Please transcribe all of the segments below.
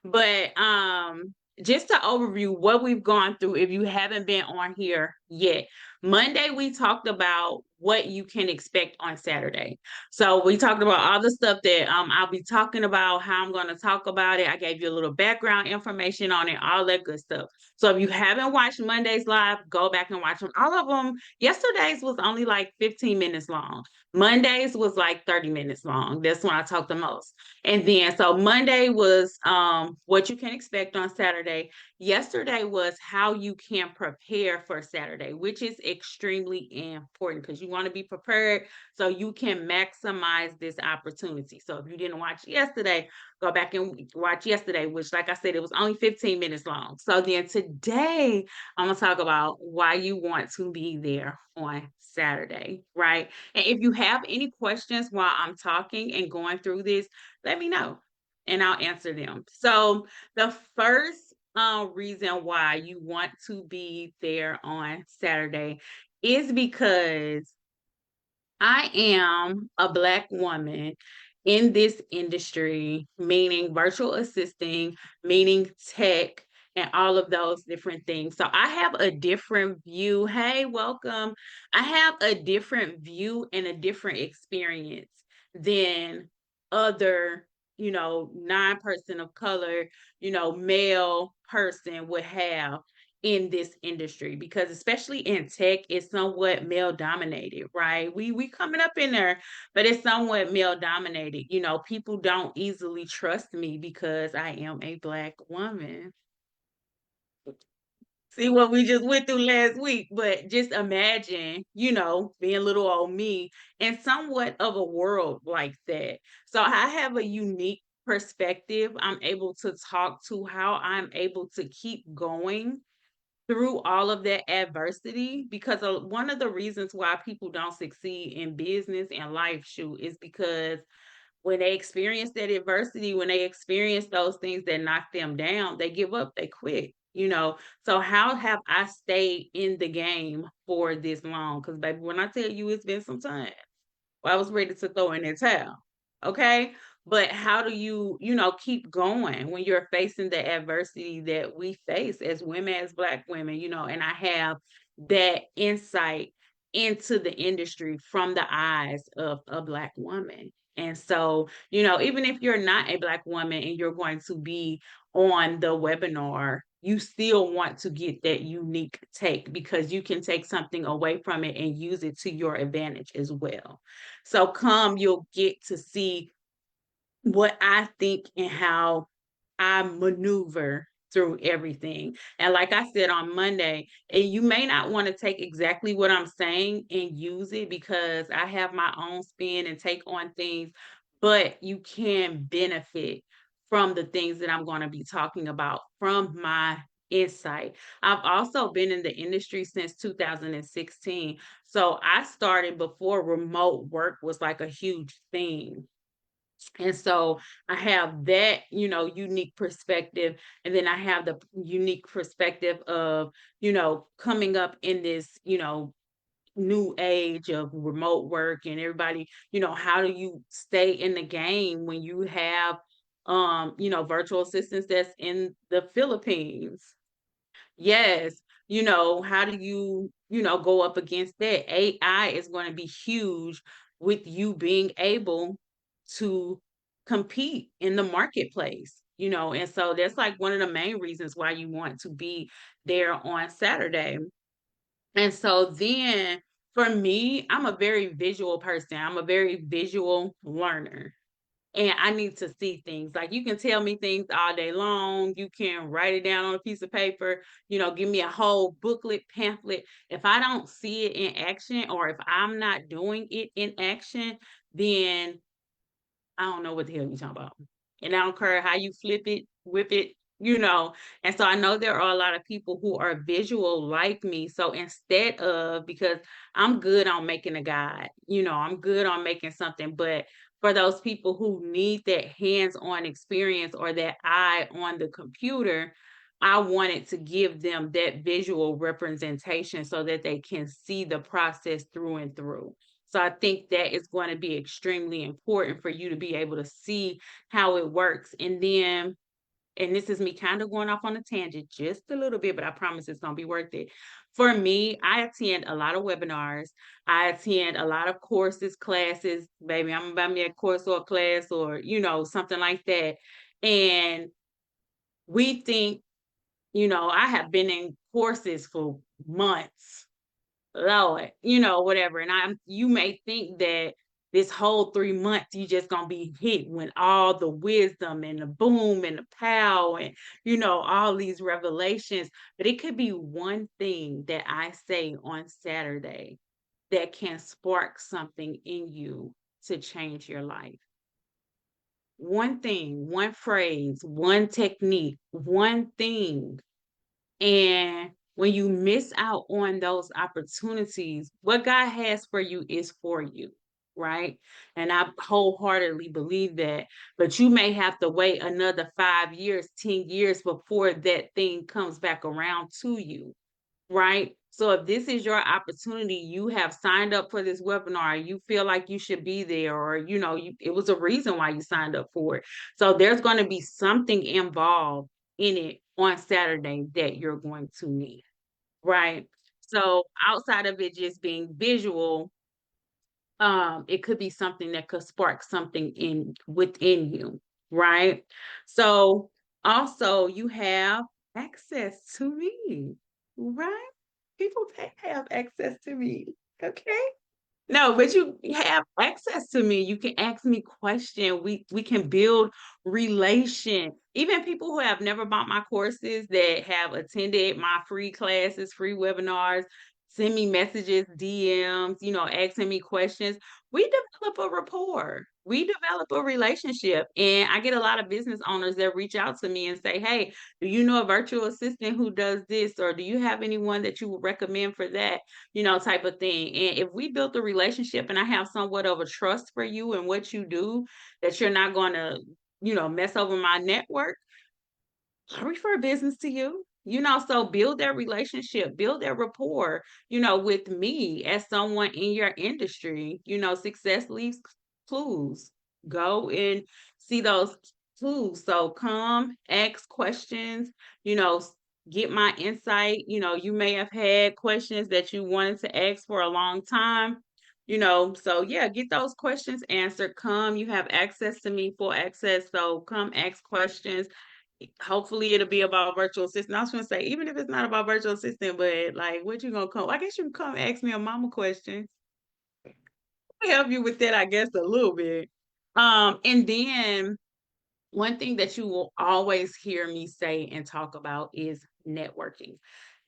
But just to overview what we've gone through, if you haven't been on here yet, Monday we talked about what you can expect on Saturday. So we talked about all the stuff that I'll be talking about, how I'm going to talk about it. I gave you a little background information on it, all that good stuff. So if you haven't watched Monday's live, go back and watch them. All of them, yesterday's was only like 15 minutes long. Monday's was like 30 minutes long. That's when I talked the most. And then so Monday was what you can expect on Saturday. Yesterday was how you can prepare for Saturday, which is extremely important because you want to be prepared so you can maximize this opportunity. So if you didn't watch yesterday, go back and watch yesterday, which like I said, it was only 15 minutes long. So then today I'm gonna talk about why you want to be there on Saturday, right? And if you have any questions while I'm talking and going through this, let me know and I'll answer them. So the first reason why you want to be there on Saturday is because I am a Black woman in this industry, meaning virtual assisting, meaning tech, and all of those different things. So I have a different view. Hey, welcome. I have a different view and a different experience than other, non-person of color, male person would have in this industry because especially in tech it's somewhat male dominated, right? We coming up in there, but it's somewhat male dominated. People don't easily trust me because I am a Black woman. See what we just went through last week, but just imagine, being little old me in somewhat of a world like that. So I have a unique perspective. I'm able to talk to how I'm able to keep going through all of that adversity because one of the reasons why people don't succeed in business and life shoot is because when they experience that adversity, when they experience those things that knock them down, they give up, they quit. So how have I stayed in the game for this long? Because baby, when I tell you it's been some time, well, I was ready to throw in the towel. Okay. But how do you keep going when you're facing the adversity that we face as women, as Black women, and I have that insight into the industry from the eyes of a Black woman. And so, even if you're not a Black woman and you're going to be on the webinar, you still want to get that unique take because you can take something away from it and use it to your advantage as well. So come, you'll get to see what I think and how I maneuver through everything. And like I said on Monday, and you may not want to take exactly what I'm saying and use it because I have my own spin and take on things, but you can benefit from the things that I'm going to be talking about from my insight. I've also been in the industry since 2016. So I started before remote work was like a huge thing. And so I have that, unique perspective. And then I have the unique perspective of, coming up in this, new age of remote work and everybody, how do you stay in the game when you have, virtual assistants that's in the Philippines? Yes. How do you go up against that? AI is going to be huge with you being able to compete in the marketplace. And so that's like one of the main reasons why you want to be there on Saturday. And so then for me, I'm a very visual person. I'm a very visual learner. And I need to see things. Like you can tell me things all day long. You can write it down on a piece of paper, give me a whole booklet, pamphlet. If I don't see it in action or if I'm not doing it in action, then I don't know what the hell you're talking about. And I don't care how you flip it, whip it. And so I know there are a lot of people who are visual like me. So instead of, because I'm good on making a guide, I'm good on making something, but for those people who need that hands-on experience or that eye on the computer, I wanted to give them that visual representation so that they can see the process through and through. So I think that is going to be extremely important for you to be able to see how it works. And then and this is me kind of going off on a tangent just a little bit, but I promise it's going to be worth it. For me, I attend a lot of webinars. I attend a lot of courses, classes. Baby, I'm about me a course or a class or, something like that. And we think, I have been in courses for months, Lord, whatever. And you may think that this whole 3 months you just gonna be hit with all the wisdom and the boom and the pow and all these revelations. But it could be one thing that I say on Saturday that can spark something in you to change your life. One thing, one phrase, one technique, one thing. And when you miss out on those opportunities, what God has for you is for you, right? And I wholeheartedly believe that. But you may have to wait another 5 years, 10 years before that thing comes back around to you, right? So if this is your opportunity, you have signed up for this webinar, you feel like you should be there, or it was a reason why you signed up for it. So there's going to be something involved in it on Saturday that you're going to need, right? So outside of it just being visual, it could be something that could spark something in within you, right? So also you have access to me, right? People have access to me. Okay. No, but you have access to me. You can ask me questions. We can build relation. Even people who have never bought my courses that have attended my free classes, free webinars, send me messages, DMs, asking me questions. We develop a rapport. We develop a relationship. And I get a lot of business owners that reach out to me and say, "Hey, do you know a virtual assistant who does this? Or do you have anyone that you would recommend for that?" Type of thing. And if we built a relationship and I have somewhat of a trust for you and what you do, that you're not going to, mess over my network, I refer business to you. So build that relationship, build that rapport, with me as someone in your industry. Success leaves clues. Go and see those clues. So come, ask questions, you know, s- get my insight. You may have had questions that you wanted to ask for a long time. So yeah, get those questions answered. Come, you have access to me, full access. So come ask questions. Hopefully it'll be about virtual assistant. I was gonna say, even if it's not about virtual assistant, but like what you gonna come? I guess you can come ask me a mama question. I help you with that, I guess, a little bit. And then one thing that you will always hear me say and talk about is networking.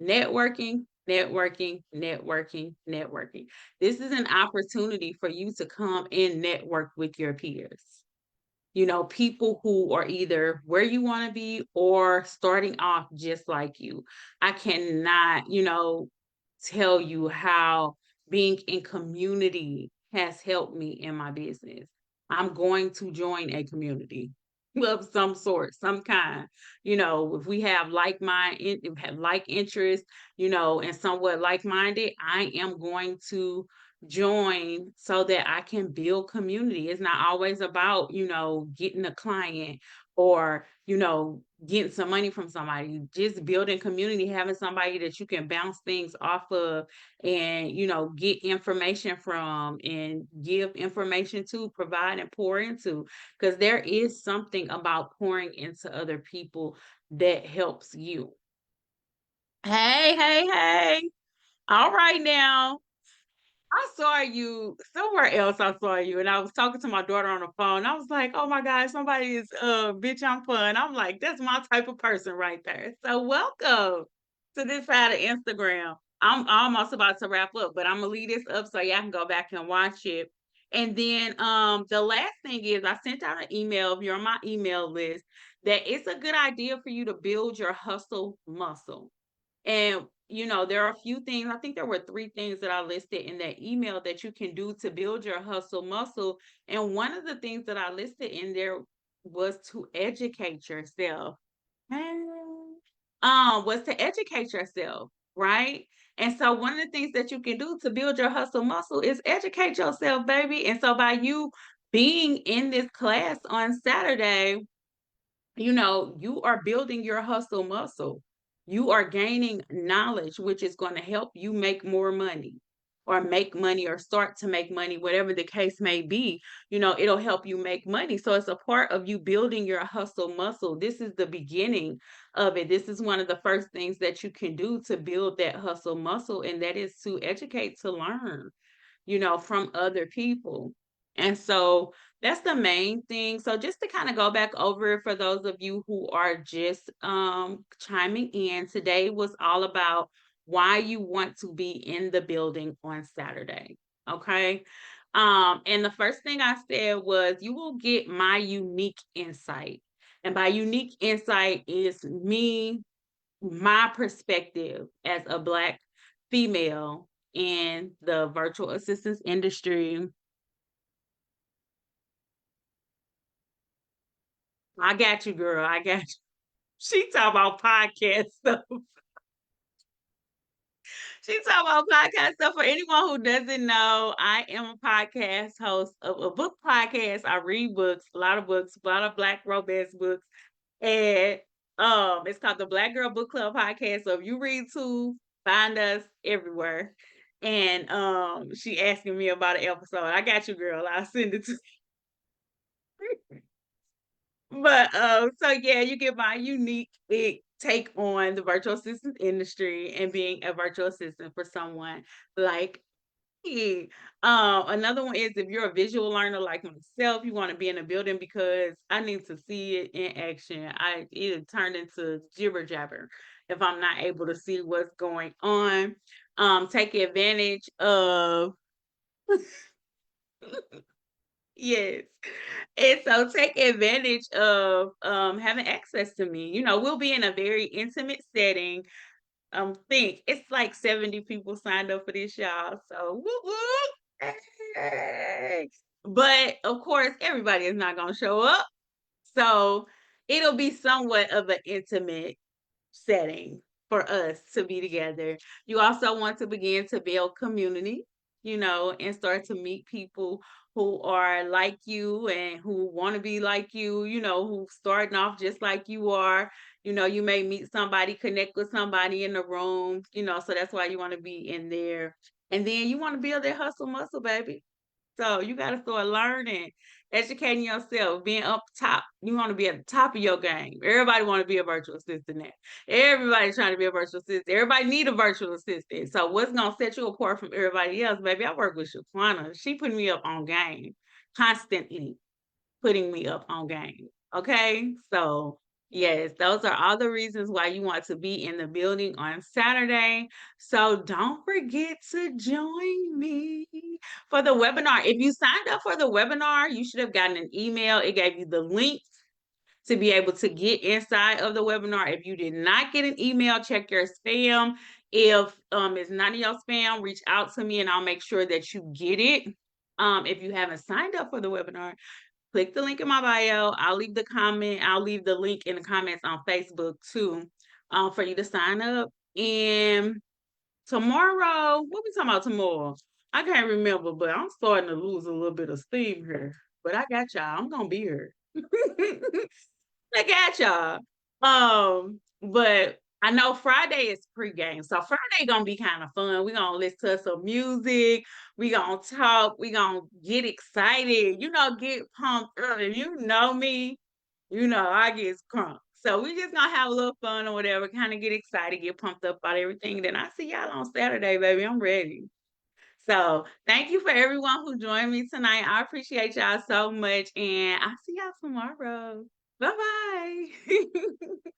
Networking, networking, networking, networking. This is an opportunity for you to come and network with your peers. People who are either where you want to be or starting off just like you. I cannot, tell you how being in community has helped me in my business. I'm going to join a community of some sort, some kind. If we have if we have like interests, and somewhat like-minded, I am going to join so that I can build community. It's not always about, getting a client or, getting some money from somebody. Just building community, having somebody that you can bounce things off of and, get information from and give information to, provide and pour into. Because there is something about pouring into other people that helps you. Hey, hey, hey. All right now. I saw you somewhere else. I saw you, and I was talking to my daughter on the phone. I was like, "Oh my God, somebody is bitch, I'm fun." I'm like, "That's my type of person right there." So welcome to this side of Instagram. I'm almost about to wrap up, but I'm gonna leave this up so y'all can go back and watch it. And then the last thing is I sent out an email. If you're on my email list, that it's a good idea for you to build your hustle muscle. And there are a few things. I think there were 3 things that I listed in that email that you can do to build your hustle muscle. And one of the things that I listed in there was to educate yourself. Mm. Was to educate yourself, right? And so one of the things that you can do to build your hustle muscle is educate yourself, baby. And so by you being in this class on Saturday, you are building your hustle muscle. You are gaining knowledge, which is going to help you make more money or make money or start to make money, whatever the case may be. It'll help you make money. So it's a part of you building your hustle muscle. This is the beginning of it. This is one of the first things that you can do to build that hustle muscle, and that is to educate, to learn, from other people. And so that's the main thing. So just to kind of go back over it for those of you who are just chiming in, today was all about why you want to be in the building on Saturday. Okay. And the first thing I said was you will get my unique insight. And by unique insight is me, my perspective as a Black female in the virtual assistance industry. I got you, girl. I got you. She talk about podcast stuff. She talk about podcast stuff. For anyone who doesn't know, I am a podcast host of a book podcast. I read books, a lot of books, a lot of Black romance books, and it's called the Black Girl Book Club podcast. So if you read too, find us everywhere. And she asking me about an episode. I got you, girl. I'll send it to you. But so yeah, you get my unique take on the virtual assistant industry and being a virtual assistant for someone like me. Another one is if you're a visual learner like myself, you want to be in a building because I need to see it in action. It turned into jibber jabber if I'm not able to see what's going on. Take advantage of yes. And so take advantage of having access to me. We'll be in a very intimate setting. Think it's like 70 people signed up for this, y'all. So woo woo. Hey. But of course, everybody is not gonna show up. So it'll be somewhat of an intimate setting for us to be together. You also want to begin to build community, and start to meet people who are like you and who want to be like you, who starting off just like you are. You may meet somebody, connect with somebody in the room, so that's why you want to be in there. And then you want to build that hustle muscle, baby. So you got to start learning, educating yourself, being up top. You want to be at the top of your game. Everybody want to be a virtual assistant now. Everybody's trying to be a virtual assistant. Everybody need a virtual assistant. So what's gonna set you apart from everybody else, baby? I work with Shaquana. She put me up on game constantly, putting me up on game. Okay. So, yes, those are all the reasons why you want to be in the building on Saturday. So, don't forget to join me for the webinar. If you signed up for the webinar, you should have gotten an email. It gave you the link to be able to get inside of the webinar. If you did not get an email, check your spam. If it's not in your spam, reach out to me and I'll make sure that you get it. If you haven't signed up for the webinar, click the link in my bio. I'll leave the comment. I'll leave the link in the comments on Facebook too, for you to sign up. And tomorrow, what we talking about tomorrow? I can't remember, but I'm starting to lose a little bit of steam here. But I got y'all. I'm gonna be here. I got y'all. But I know Friday is pregame, so Friday gonna be kind of fun. We're gonna listen to some music. We gonna talk. We gonna get excited. Get pumped early. You know me. I get crunk. So we just gonna have a little fun or whatever. Kind of get excited, get pumped up about everything. Then I see y'all on Saturday, baby. I'm ready. So thank you for everyone who joined me tonight. I appreciate y'all so much, and I'll see y'all tomorrow. Bye bye.